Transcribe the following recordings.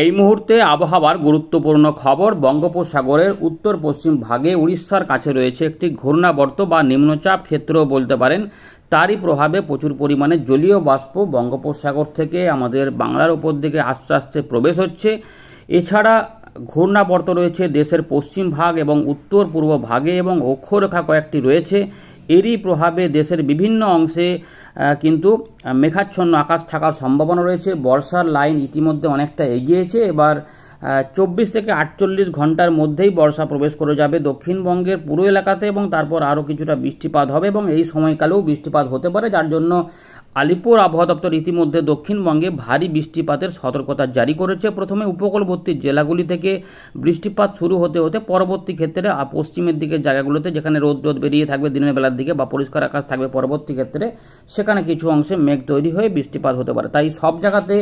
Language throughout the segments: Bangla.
এই মুহূর্তে আবহাওয়ার গুরুত্বপূর্ণ খবর। বঙ্গোপসাগরের উত্তর পশ্চিম ভাগে উড়িষ্যার কাছে রয়েছে একটি ঘূর্ণাবর্ত বা নিম্নচাপ ক্ষেত্র বলতে পারেন। তারই প্রভাবে প্রচুর পরিমাণে জলীয় বাষ্প বঙ্গোপসাগর থেকে আমাদের বাংলার উপর দিকে আস্তে আস্তে প্রবেশ হচ্ছে। এছাড়া ঘূর্ণাবর্ত রয়েছে দেশের পশ্চিম ভাগ এবং উত্তর পূর্ব ভাগে এবং অক্ষরেখা কয়েকটি রয়েছে। এরই প্রভাবে দেশের বিভিন্ন অংশে কিন্তু মেঘাচ্ছন্ন আকাশ থাকার সম্ভাবনা রয়েছে। বর্ষার লাইন ইতিমধ্যে অনেকটা এগিয়েছে। এবার 24 থেকে 48 ঘন্টার মধ্যেই বর্ষা প্রবেশ করে যাবে দক্ষিণবঙ্গের পুরো এলাকাতে এবং তারপর আরও কিছুটা বৃষ্টিপাত হবে এবং এই সময়কালেও বৃষ্টিপাত হতে পারে, যার জন্য আলিপুর আবহাওয়া দপ্তর ইতিমধ্যে দক্ষিণবঙ্গে ভারী বৃষ্টিপাতের সতর্কতা জারি করেছে। প্রথমে উপকূলবর্তী জেলাগুলি থেকে বৃষ্টিপাত শুরু হতে হতে পরবর্তী ক্ষেত্রে পশ্চিমের দিকের জায়গাগুলোতে যেখানে রোদ বেরিয়ে থাকবে দিনের বেলার দিকে বা পরিষ্কার আকাশ থাকবে পরবর্তী ক্ষেত্রে, সেখানে কিছু অংশে মেঘ তৈরি হয়ে বৃষ্টিপাত হতে পারে। তাই সব জায়গাতে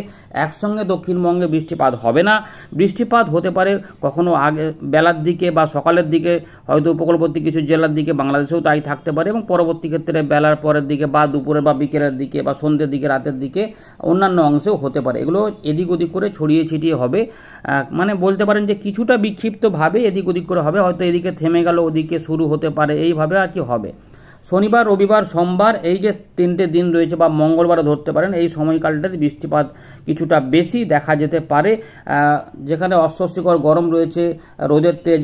একসঙ্গে দক্ষিণবঙ্গে বৃষ্টিপাত হবে না। বৃষ্টিপাত হতে পারে কখনো আগে বেলার দিকে বা সকালের দিকে, হয়তো উপকূলবর্তী কিছু জেলার দিকে, বাংলাদেশেও তাই থাকতে পারে এবং পরবর্তী ক্ষেত্রে বেলার পরের দিকে বা দুপুরে বা বিকেলের দিকে বা সন্ধ্যের দিকে, রাতের দিকে অন্যান্য অংশেও হতে পারে। এগুলো এদিক ওদিক করে ছড়িয়ে ছিটিয়ে হবে, মানে বলতে পারেন যে কিছুটা বিক্ষিপ্তভাবে এদিক ওদিক করে হবে, হয়তো এদিকে থেমে গেল ওদিকে শুরু হতে পারে, এইভাবে আর কি হবে। শনিবার, রবিবার, সোমবার এই যে 3টে দিন রয়েছে বা মঙ্গলবারও ধরতে পারেন, এই সময়কালটাতে বৃষ্টিপাত কিছুটা বেশি দেখা যেতে পারে। যেখানে অস্বস্তিকর গরম রয়েছে, রোদের তেজ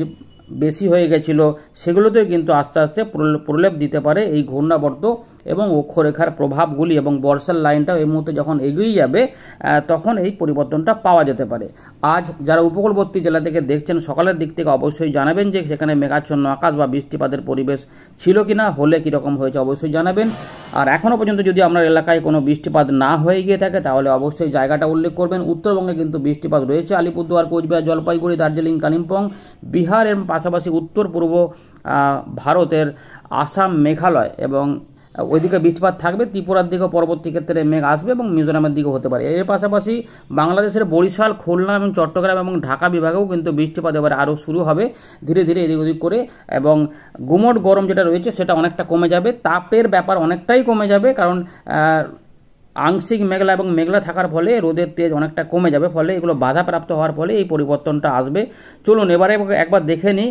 বেশি হয়ে গেছিল, সেগুলোতেও কিন্তু আস্তে আস্তে প্রলেপ দিতে পারে এই ঘূর্ণাবর্ত এবং অক্ষরেখার প্রভাবগুলি। এবং বর্ষার লাইনটাও এই মুহূর্তে যখন এগিয়ে যাবে তখন এই পরিবর্তনটা পাওয়া যেতে পারে। আজ যারা উপকূলবর্তী জেলা থেকে দেখছেন, সকালের দিক থেকে অবশ্যই জানাবেন যে সেখানে মেঘাচ্ছন্ন আকাশ বা বৃষ্টিপাতের পরিবেশ ছিল কিনা, হলে কীরকম হয়েছে অবশ্যই জানাবেন। আর এখনও পর্যন্ত যদি আপনার এলাকায় কোনো বৃষ্টিপাত না হয়ে গিয়ে থাকে তাহলে অবশ্যই জায়গাটা উল্লেখ করবেন। উত্তরবঙ্গে কিন্তু বৃষ্টিপাত রয়েছে, আলিপুরদুয়ার, কোচবিহার, জলপাইগুড়ি, দার্জিলিং, কালিম্পং, বিহারের পাশাপাশি উত্তর পূর্ব ভারতের আসাম, মেঘালয় এবং ওইদিকে বৃষ্টিপাত থাকবে। ত্রিপুরার দিকেও পরবর্তী ক্ষেত্রে মেঘ আসবে এবং মিজোরামের দিকেও হতে পারে। এর পাশাপাশি বাংলাদেশের বরিশাল, খুলনা এবং চট্টগ্রাম এবং ঢাকা বিভাগেও কিন্তু বৃষ্টিপাত এবারে আরও শুরু হবে ধীরে ধীরে এদিক ওদিক করে, এবং গুমোট গরম যেটা রয়েছে সেটা অনেকটা কমে যাবে। তাপের ব্যাপার অনেকটাই কমে যাবে, কারণ আংশিক মেঘলা এবং মেঘলা থাকার ফলে রোদের তেজ অনেকটা কমে যাবে, ফলে এগুলো বাধাপ্রাপ্ত হওয়ার ফলে এই পরিবর্তনটা আসবে। চলুন এবারে একবার দেখে নিই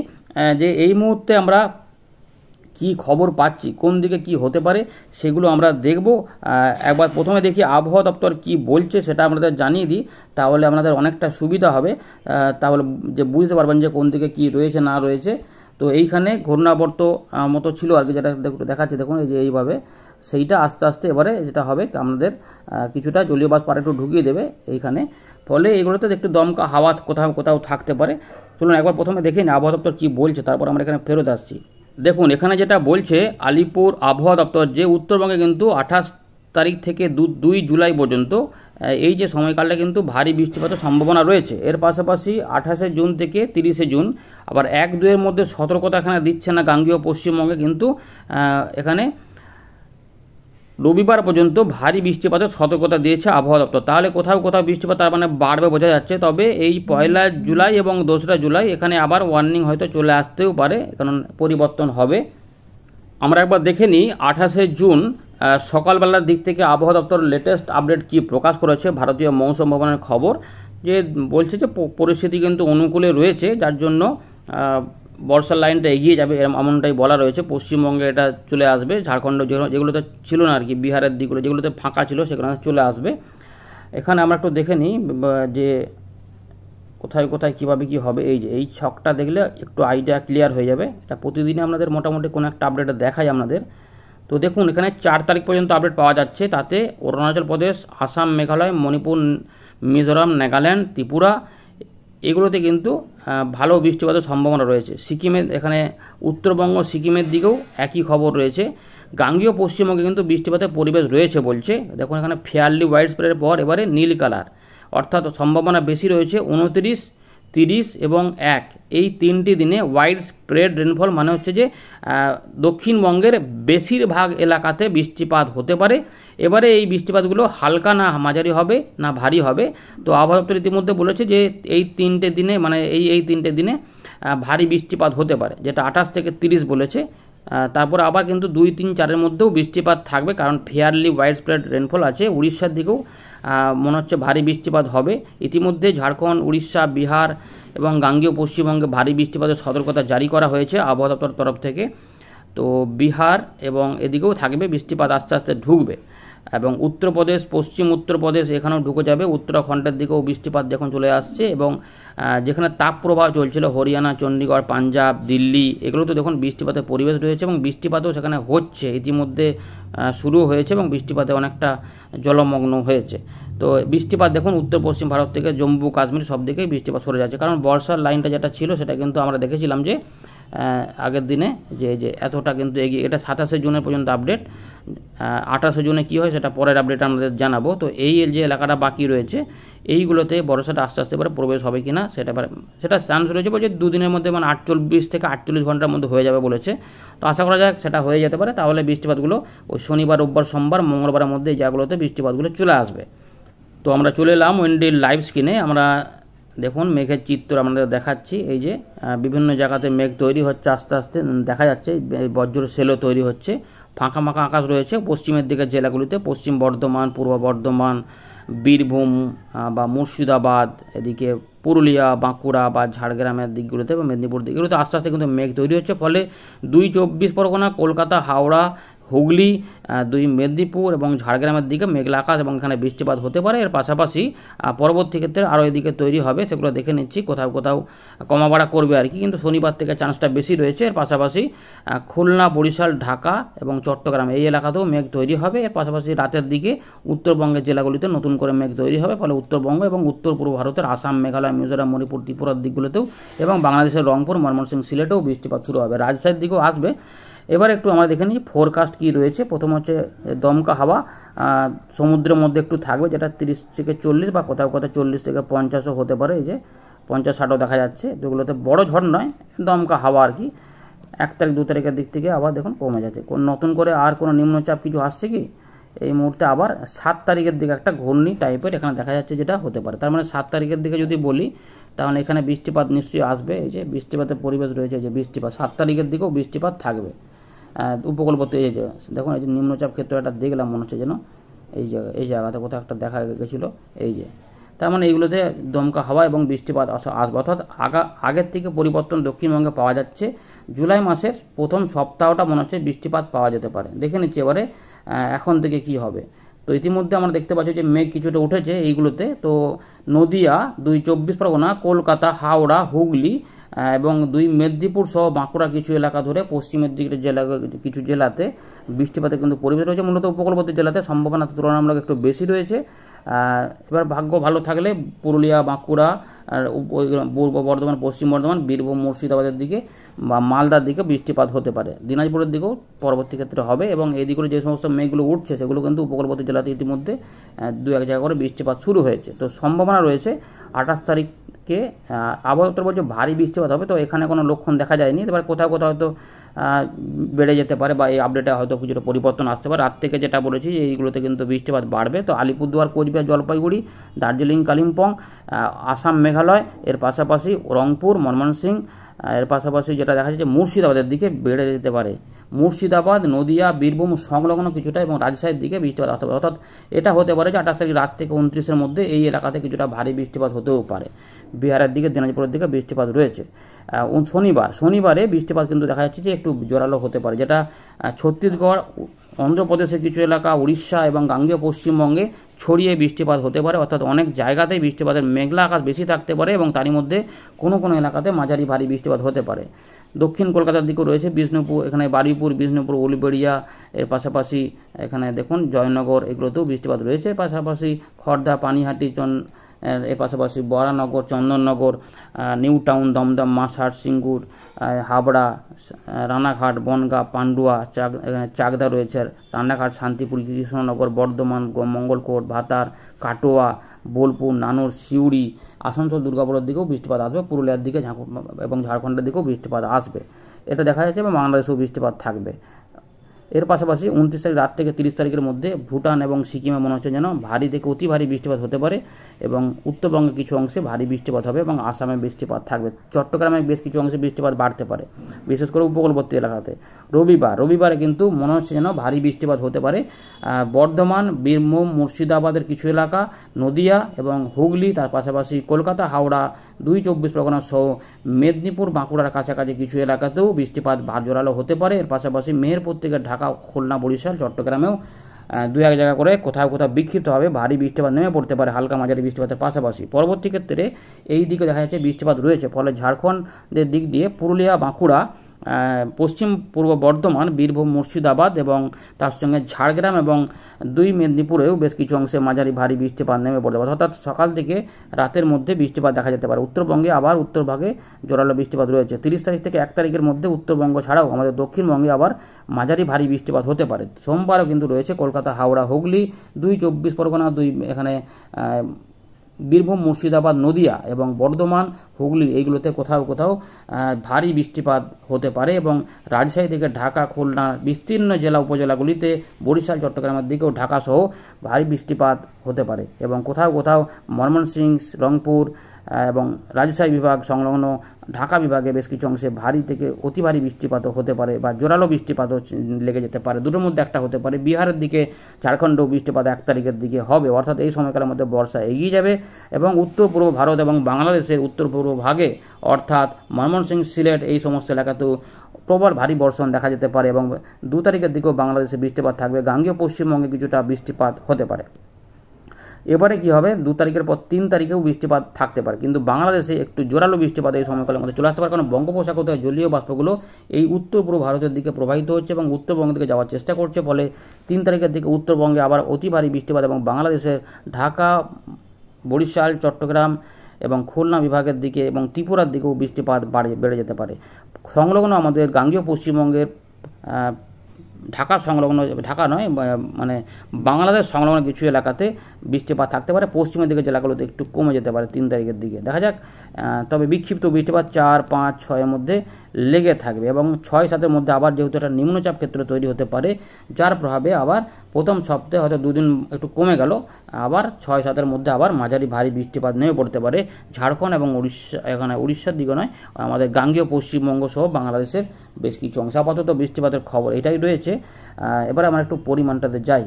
যে এই মুহূর্তে আমরা কি খবর পাচ্ছি, কোন দিকে কি হতে পারে সেগুলো আমরা দেখব। একবার প্রথমে দেখি আবহাওয়া দপ্তর কি বলছে, সেটা আমাদের জানিয়ে দিই, তাহলে আপনাদের অনেকটা সুবিধা হবে, তাহলে যে বুঝতে পারবেন যে কোন দিকে কি রয়েছে না রয়েছে। তো এইখানে ঘূর্ণাবর্ত মতো ছিল আর কি, যেটা দেখাচ্ছে দেখুন এই যে এইভাবে, সেইটা আস্তে আস্তে এবারে যেটা হবে আমাদের কিছুটা জলীয় বাষ্প একটু ঢুকিয়ে দেবে এইখানে, ফলে এগুলোতে একটু দমকা হাওয়া কোথাও কোথাও থাকতে পারে। চলুন একবার প্রথমে দেখে নিই আবহাওয়া দপ্তর কী বলছে, তারপর আমরা এখানে ফেরত আসছি। দেখুন এখানে যেটা বলছে আলিপুর আবহাওয়া দপ্তর, যে উত্তরবঙ্গে কিন্তু 28 তারিখ থেকে 2 জুলাই পর্যন্ত এই যে সময়কালটা কিন্তু ভারী বৃষ্টিপাতের সম্ভাবনা রয়েছে। এর পাশাপাশি 28শে জুন থেকে 30শে জুন আবার 1-2-এর মধ্যে সতর্কতা এখানে দিচ্ছে না গাঙ্গেয় পশ্চিমবঙ্গে, কিন্তু এখানে রবিবার পর্যন্ত ভারী বৃষ্টিপাতের সতর্কতা দিয়েছে আবহাওয়া দপ্তর। তাহলে কোথাও কোথাও বৃষ্টিপাত তার মানে বাড়বে বোঝা যাচ্ছে। তবে এই 1 জুলাই এবং 2রা জুলাই এখানে আবার ওয়ার্নিং হয়তো চলে আসতেও পারে, কারণ পরিবর্তন হবে। আমরা একবার দেখে নিই 28শে জুন সকালবেলার দিক থেকে আবহাওয়া দপ্তর লেটেস্ট আপডেট কি প্রকাশ করেছে। ভারতীয় মৌসুম ভবনের খবর যে বলছে যে পরিস্থিতি কিন্তু অনুকূলে রয়েছে, যার জন্য বর্ষার লাইনটা এগিয়ে যাবে এমনটাই বলা রয়েছে। পশ্চিমবঙ্গে এটা চলে আসবে, ঝাড়খণ্ড যেগুলোতে ছিল না আর কি, বিহারের দিকগুলো যেগুলোতে ফাঁকা ছিল সেগুলো চলে আসবে। এখানে আমরা একটু দেখে নিই যে কোথায় কোথায় কীভাবে কী হবে। এই যে এই ছকটা দেখলে একটু আইডিয়া ক্লিয়ার হয়ে যাবে। এটা প্রতিদিনই আপনাদের মোটামুটি কোনো একটা আপডেট দেখাই আপনাদের। তো দেখুন এখানে 4 তারিখ পর্যন্ত আপডেট পাওয়া যাচ্ছে, তাতে অরুণাচল প্রদেশ, আসাম, মেঘালয়, মণিপুর, মিজোরাম, নাগাল্যান্ড, ত্রিপুরা এগুলোতে কিন্তু ভালো বৃষ্টিপাতের সম্ভাবনা রয়েছে। সিকিমের এখানে উত্তরবঙ্গ, সিকিমের দিকেও একই খবর রয়েছে। গাঙ্গেয় পশ্চিমবঙ্গে কিন্তু বৃষ্টিপাতের পরিবেশ রয়েছে বলছে। দেখুন এখানে ফেয়ারলি হোয়াইট স্প্রেডের পর এবারে নীল কালার, অর্থাৎ সম্ভাবনা বেশি রয়েছে 29, 30 এবং 1 এই 3টি দিনে হোয়াইট স্প্রেড রেনফল, মানে হচ্ছে যে দক্ষিণবঙ্গের বেশিরভাগ এলাকাতে বৃষ্টিপাত হতে পারে। এবারে এই বৃষ্টিপাতগুলো হালকা না মাঝারি হবে না ভারী হবে। তো আবহাওয়া দপ্তর ইতিমধ্যে বলেছে যে এই 3টে দিনে, মানে এই 3টে দিনে ভারী বৃষ্টিপাত হতে পারে, যেটা 28 থেকে 30 বলেছে। তারপর আবার কিন্তু 2, 3, 4-এর মধ্যেও বৃষ্টিপাত থাকবে, কারণ ফেয়ারলি ওয়াইড স্প্রেড রেনফল আছে। উড়িষ্যার দিকেও মনে হচ্ছে ভারী বৃষ্টিপাত হবে। ইতিমধ্যে ঝাড়খণ্ড, উড়িষ্যা, বিহার এবং গাঙ্গেয় পশ্চিমবঙ্গে ভারী বৃষ্টিপাতের সতর্কতা জারি করা হয়েছে আবহাওয়া দপ্তর তরফ থেকে। তো বিহার এবং এদিকেও থাকবে বৃষ্টিপাত, আস্তে আস্তে ঢুকবে। এবং উত্তরপ্রদেশ, পশ্চিম উত্তরপ্রদেশ এখানেও ঢুকে যাবে। উত্তরাখণ্ডের দিকেও বৃষ্টিপাত যখন চলে আসছে, এবং যেখানে তাপপ্রবাহ চলছিল হরিয়ানা, চণ্ডীগড়, পাঞ্জাব, দিল্লি, এগুলোতে দেখুন বৃষ্টিপাতের পরিবেশ রয়েছে এবং বৃষ্টিপাতও সেখানে হচ্ছে, ইতিমধ্যে শুরু হয়েছে এবং বৃষ্টিপাতে অনেকটা জলমগ্ন হয়েছে। তো বৃষ্টিপাত দেখুন উত্তর পশ্চিম ভারত থেকে জম্মু কাশ্মীর সব দিকেই বৃষ্টিপাত সরে যাচ্ছে, কারণ বর্ষার লাইনটা যেটা ছিল সেটা কিন্তু আমরা দেখেছিলাম যে আগের দিনে যে এতটা কিন্তু এগিয়ে, এটা 27শে জুনের পর্যন্ত আপডেট। 28শে জুনে কী হয় সেটা পরের আপডেট আমাদের জানাবো। তো এই যে এলাকাটা বাকি রয়েছে এইগুলোতে বর্ষাটা আস্তে আস্তে এবারে প্রবেশ হবে কিনা সেটা চান্স রয়েছে, বলছে 2 দিনের মধ্যে, মানে 24 থেকে 48 ঘন্টার মধ্যে হয়ে যাবে বলেছে। তো আশা করা যাক সেটা হয়ে যেতে পারে, তাহলে বৃষ্টিপাতগুলো ওই শনিবার, রোববার, সোমবার, মঙ্গলবারের মধ্যে এই জায়গাগুলোতে বৃষ্টিপাতগুলো চলে আসবে। তো আমরা চলে এলাম উইন্ডির লাইভ স্ক্রিনে। আমরা দেখুন মেঘের চিত্র আমাদের দেখাচ্ছি। এই যে বিভিন্ন জায়গাতে মেঘ তৈরি হচ্ছে, আস্তে আস্তে দেখা যাচ্ছে বজ্র সেলও তৈরি হচ্ছে। ফাঁকা ফাঁকা আকাশ রয়েছে পশ্চিমের দিকের জেলাগুলিতে, পশ্চিম বর্ধমান, পূর্ব বর্ধমান, বীরভূম বা মুর্শিদাবাদ, এদিকে পুরুলিয়া, বাঁকুড়া বা ঝাড়গ্রামের দিকগুলোতে বা মেদিনীপুর দিকগুলোতে আস্তে আস্তে কিন্তু মেঘ তৈরি হচ্ছে। ফলে 2 24 পরগনা, কলকাতা, হাওড়া, হুগলি, 2 মেদিনীপুর এবং ঝাড়গ্রামের দিকে মেঘলা আকাশ এবং এখানে বৃষ্টিপাত হতে পারে। এর পাশাপাশি পরবর্তী ক্ষেত্রে আরও এদিকে তৈরি হবে, সেগুলো দেখে নিচ্ছি, কোথাও কোথাও কমা বাড়া করবে আর কি, কিন্তু শনিবার থেকে চান্সটা বেশি রয়েছে। এর পাশাপাশি খুলনা, বরিশাল, ঢাকা এবং চট্টগ্রাম এই এলাকাতেও মেঘ তৈরি হবে। এর পাশাপাশি রাতের দিকে উত্তরবঙ্গের জেলাগুলিতে নতুন করে মেঘ তৈরি হবে। ফলে উত্তরবঙ্গ এবং উত্তর পূর্ব ভারতের আসাম, মেঘালয়, মিজোরাম, মণিপুর, ত্রিপুরার দিকগুলোতেও এবং বাংলাদেশের রংপুর, ময়মনসিংহ, সিলেটেও বৃষ্টিপাত শুরু হবে। রাজশাহীর দিকেও আসবে। এবার একটু আমরা দেখে নিই ফোরকাস্ট কী রয়েছে। প্রথম হচ্ছে দমকা হাওয়া সমুদ্রের মধ্যে একটু থাকবে, যেটা 30 থেকে 40 বা কোথাও কোথাও 40 থেকে 50ও হতে পারে। এই যে 50-60ও দেখা যাচ্ছে। এগুলোতে বড় ঝড় নয়, দমকা হাওয়া আর কি। 1 তারিখ 2 তারিখের দিক থেকে আবার দেখুন কমে যাচ্ছে। নতুন করে আর কোনো নিম্নচাপ কিছু আসছে কি এই মুহূর্তে? আবার 7 তারিখের দিকে একটা ঘূর্ণি টাইপের এখানে দেখা যাচ্ছে, যেটা হতে পারে। তার মানে 7 তারিখের দিকে যদি বলি তাহলে এখানে বৃষ্টিপাত নিশ্চয়ই আসবে। এই যে বৃষ্টিপাতের পরিবেশ রয়েছে, যে বৃষ্টিপাত 7 তারিখের দিকেও বৃষ্টিপাত থাকবে। উপকূলবর্তী এই যে দেখুন, এই যে নিম্নচাপ ক্ষেত্র একটা দেখলাম, মনে হচ্ছে যেন এই জায়গাতে কোথাও একটা দেখা গেছিলো। এই যে তার মানে এইগুলোতে দমকা হাওয়া এবং বৃষ্টিপাত আসবে, অর্থাৎ আগের থেকে পরিবর্তন দক্ষিণবঙ্গে পাওয়া যাচ্ছে। জুলাই মাসের প্রথম সপ্তাহটা মনে হচ্ছে বৃষ্টিপাত পাওয়া যেতে পারে। দেখে নিচ্ছি এবারে এখন থেকে কি হবে। তো ইতিমধ্যে আমরা দেখতে পাচ্ছি যে মেঘ কিছুটা উঠেছে এইগুলোতে। তো নদিয়া, 2 24 পরগনা, কলকাতা, হাওড়া, হুগলি এবং 2 মেদিনীপুর সহ বাঁকুড়া কিছু এলাকা ধরে পশ্চিমের দিকের কিছু জেলাতে বৃষ্টিপাতের কিন্তু পরিবেশ রয়েছে। মূলত উপকূলবর্তী জেলাতে সম্ভাবনা তুলনামূলক একটু বেশি রয়েছে। এবার ভাগ্য ভালো থাকলে পুরুলিয়া, বাঁকুড়া, আর পূর্ব বর্ধমান, পশ্চিম বর্ধমান, বীরভূম, মুর্শিদাবাদের দিকে বা মালদার দিকে বৃষ্টিপাত হতে পারে। দিনাজপুরের দিকেও পরবর্তী ক্ষেত্রে হবে। এবং এই দিকগুলো যে সমস্ত মেঘগুলো উঠছে সেগুলো কিন্তু উপকূলবর্তী জেলাতে ইতিমধ্যে 2-1 জায়গা করে বৃষ্টিপাত শুরু হয়েছে। তো সম্ভাবনা রয়েছে 28 তারিখকে আবহাওয়া দপ্তর বলছে ভারী বৃষ্টিপাত হবে। তো এখানে কোনো লক্ষণ দেখা যায়নি। এবার কোথাও কোথাও হয়তো বেড়ে যেতে পারে বা এই আপডেটে হয়তো কিছুটা পরিবর্তন আসতে পারে। রাত থেকে যেটা বলেছি যে এইগুলোতে কিন্তু বৃষ্টিপাত বাড়বে। তো আলিপুরদুয়ার, কোচবিহার, জলপাইগুড়ি, দার্জিলিং, কালিম্পং, আসাম, মেঘালয়, এর পাশাপাশি রংপুর, ময়মনসিংহ, এর পাশাপাশি যেটা দেখা যাচ্ছে মুর্শিদাবাদের দিকে বেড়ে যেতে পারে। মুর্শিদাবাদ, নদিয়া, বীরভূম সংলগ্ন কিছুটা এবং রাজশাহীর দিকে বৃষ্টিপাত আসতে পারে। অর্থাৎ এটা হতে পারে যে 28 তারিখ রাত থেকে 29-এর মধ্যে এই এলাকাতে কিছুটা ভারী বৃষ্টিপাত হতেও পারে। বিহারের দিকে, দিনাজপুরের দিকে বৃষ্টিপাত রয়েছে। শনিবারে বৃষ্টিপাত কিন্তু দেখা যাচ্ছে যে একটু জোরালো হতে পারে, যেটা ছত্তিশগড়, অন্ধ্রপ্রদেশের কিছু এলাকা, উড়িষ্যা এবং গাঙ্গেয় পশ্চিমবঙ্গে ছড়িয়ে বৃষ্টিপাত হতে পারে। অর্থাৎ অনেক জায়গাতেই বৃষ্টিপাতের মেঘলা আকাশ বেশি থাকতে পারে এবং তারই মধ্যে কোনো কোনো এলাকাতে মাঝারি ভারী বৃষ্টিপাত হতে পারে। দক্ষিণ কলকাতার দিকেও রয়েছে বিষ্ণুপুর, এখানে বারুইপুর, বিষ্ণুপুর, উলুবেড়িয়া, এর পাশাপাশি এখানে দেখুন জয়নগর, এগুলোতেও বৃষ্টিপাত রয়েছে। পাশাপাশি খড়দা, পানিহাটি, এর পাশাপাশি বরানগর, চন্দননগর, নিউ টাউন, দমদম, মাসহাট, সিঙ্গুর, হাবড়া, রানাঘাট, বনগাঁ, পান্ডুয়া, এখানে চাকদা রয়েছে, রানাঘাট, শান্তিপুর, কৃষ্ণনগর, বর্ধমান, মঙ্গলকোট, ভাতার, কাটোয়া, বোলপুর, নানুর, সিউড়ি, আসানসোল, দুর্গাপুরের দিকেও বৃষ্টিপাত আসবে। পুরুলিয়ার দিকে এবং ঝাড়খণ্ডের দিকেও বৃষ্টিপাত আসবে, এটা দেখা যাচ্ছে। এবং বাংলাদেশেও বৃষ্টিপাত থাকবে। এর পাশাপাশি 29 তারিখ রাত থেকে 30 তারিখের মধ্যে ভুটান এবং সিকিমে মনে হচ্ছে যেন ভারী থেকে অতি ভারী বৃষ্টিপাত হতে পারে এবং উত্তরবঙ্গের কিছু অংশে ভারী বৃষ্টিপাত হবে এবং আসামে বৃষ্টিপাত থাকবে। চট্টগ্রামে বেশ কিছু অংশে বৃষ্টিপাত বাড়তে পারে, বিশেষ করে উপকূলবর্তী এলাকাতে। রবিবারে কিন্তু মনে হচ্ছে যেন ভারী বৃষ্টিপাত হতে পারে বর্ধমান, বীরভূম, মুর্শিদাবাদের কিছু এলাকা, নদিয়া এবং হুগলি, তার পাশাপাশি কলকাতা, হাওড়া, 2 চব্বিশ পরগনা সহ মেদিনীপুর, বাঁকুড়ার কাছাকাছি কিছু এলাকাতেও বৃষ্টিপাত জোরালো হতে পারে। এর পাশাপাশি মেহেরপুর থেকে ঢাকা, খুলনা, বরিশাল, চট্টগ্রামেও 2-1 জায়গা করে কোথাও বিক্ষিপ্তভাবে ভারী বৃষ্টিপাত নেমে পড়তে পারে হালকা মাঝারি বৃষ্টিপাতের পাশাপাশি। পরবর্তী ক্ষেত্রে এই দিকে দেখা যাচ্ছে বৃষ্টিপাত রয়েছে, ফলে ঝাড়খণ্ডের দিক দিয়ে পুরুলিয়া, বাঁকুড়া, পশ্চিম পূর্ব বর্ধমান, বীরভূম, মুর্শিদাবাদ এবং তার সঙ্গে ঝাড়গ্রাম এবং 2 মেদিনীপুরেও বেশ কিছু অংশে মাঝারি ভারী বৃষ্টিপাত নেমে পড়তে পারে। অর্থাৎ সকাল থেকে রাতের মধ্যে বৃষ্টিপাত দেখা যেতে পারে। উত্তরবঙ্গে আবার উত্তরভাগে জোরালো বৃষ্টিপাত রয়েছে। 30 তারিখ থেকে 1 তারিখের মধ্যে উত্তরবঙ্গ ছাড়াও আমাদের দক্ষিণবঙ্গে আবার মাঝারি ভারী বৃষ্টিপাত হতে পারে। সোমবারও কিন্তু রয়েছে কলকাতা, হাওড়া, হুগলি, 2 চব্বিশ পরগনা, এখানে বীরভূম, মুর্শিদাবাদ, নদিয়া এবং বর্ধমান, হুগলি এইগুলোতে কোথাও ভারী বৃষ্টিপাত হতে পারে এবং রাজশাহী থেকে ঢাকা, খুলনা বিস্তীর্ণ জেলা উপজেলাগুলিতে, বরিশাল, চট্টগ্রামের দিকেও ঢাকা সহ ভারী বৃষ্টিপাত হতে পারে এবং কোথাও ময়মনসিংহ, রংপুর এবং রাজশাহী বিভাগ সংলগ্ন ঢাকা বিভাগে বেশ কিছু অংশে ভারী থেকে অতি ভারী বৃষ্টিপাতও হতে পারে বা জোরালো বৃষ্টিপাতও লেগে যেতে পারে। দুটোর মধ্যে একটা হতে পারে। বিহারের দিকে, ঝাড়খণ্ডেও বৃষ্টিপাত 1 তারিখের দিকে হবে। অর্থাৎ এই সময়কালের মধ্যে বর্ষা এগিয়ে যাবে এবং উত্তর পূর্ব ভারত এবং বাংলাদেশের উত্তর পূর্ব ভাগে অর্থাৎ ময়মনসিংহ, সিলেট এই সমস্ত এলাকাতেও প্রবল ভারী বর্ষণ দেখা যেতে পারে এবং 2 তারিখের দিকেও বাংলাদেশে বৃষ্টিপাত থাকবে। গাঙ্গেয় পশ্চিমবঙ্গে কিছুটা বৃষ্টিপাত হতে পারে। এবারে কি হবে, 2 তারিখের পর 3 তারিখেও বৃষ্টিপাত থাকতে পারে, কিন্তু বাংলাদেশে একটু জোরালো বৃষ্টিপাত এই সময়কালের মধ্যে চলে আসতে পারে, কারণ বঙ্গোপসাগর থেকে জলীয় বাষ্পগুলো এই উত্তর পূর্ব ভারতের দিকে প্রবাহিত হচ্ছে এবং উত্তরবঙ্গ থেকে যাওয়ার চেষ্টা করছে। ফলে 3 তারিখের দিকে উত্তরবঙ্গে আবার অতি ভারী বৃষ্টিপাত এবং বাংলাদেশের ঢাকা, বরিশাল, চট্টগ্রাম এবং খুলনা বিভাগের দিকে এবং ত্রিপুরার দিকেও বৃষ্টিপাত বেড়ে যেতে পারে। সংলগ্ন আমাদের গাঙ্গেয় পশ্চিমবঙ্গের ঢাকা সংলগ্ন, ঢাকা নয় মানে বাংলাদেশ সংলগ্ন কিছু এলাকাতে বৃষ্টিপাত থাকতে পারে। পশ্চিমের দিকে জেলাগুলোতে একটু কমে যেতে পারে 3 তারিখের দিকে, দেখা যাক। তবে বিক্ষিপ্ত বৃষ্টিপাত 4, 5, 6-এর মধ্যে লেগে থাকবে এবং 6-7-এর মধ্যে আবার যেহেতু একটা নিম্নচাপ ক্ষেত্র তৈরি হতে পারে, যার প্রভাবে আবার প্রথম সপ্তাহে হয়তো 2 দিন একটু কমে গেল, আবার 6-7-এর মধ্যে আবার মাঝারি ভারী বৃষ্টিপাত নেমে পড়তে পারে ঝাড়খণ্ড এবং উড়িষ্যা, এখানে উড়িষ্যার দিকে নয়, আমাদের গাঙ্গেয় পশ্চিমবঙ্গ সহ বাংলাদেশের বেশ কিছু অংশ। আপাতত বৃষ্টিপাতের খবর এটাই রয়েছে। এবারে আমরা একটু পরিমাণটাতে যাই।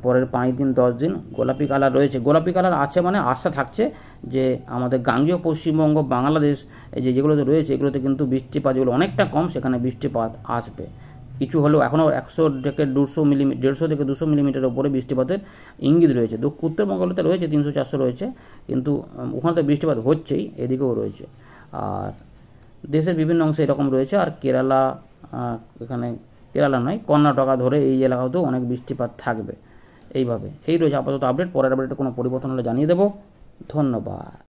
পরের 5 দিন 10 দিন গোলাপি কালার রয়েছে। গোলাপি কালার আছে মানে আশা থাকছে যে আমাদের গাঙ্গেয় পশ্চিমবঙ্গ, বাংলাদেশ এই যেগুলোতে রয়েছে এগুলোতে কিন্তু বৃষ্টিপাত যেগুলো অনেকটা কম, সেখানে বৃষ্টিপাত আসবে। কিছু হলেও এখনও 100 থেকে 200 মিলিমিটার, 150 থেকে 200 মিলিমিটারের উপরে বৃষ্টিপাতের ইঙ্গিত রয়েছে। উত্তরবঙ্গতে রয়েছে 300-400 রয়েছে, কিন্তু ওখানে তো বৃষ্টিপাত হচ্ছেই, এদিকেও রয়েছে। আর দেশের বিভিন্ন অংশে এরকম রয়েছে। আর কেরালা, এখানে কেরালা নয়, কর্ণাটকা ধরে এই এলাকাতেও অনেক বৃষ্টিপাত থাকবে। এই রয়েছে আপাতত আপডেট। পরের আপডেটে কোনো পরিবর্তন হলে জানিয়ে দেবো। ধন্যবাদ।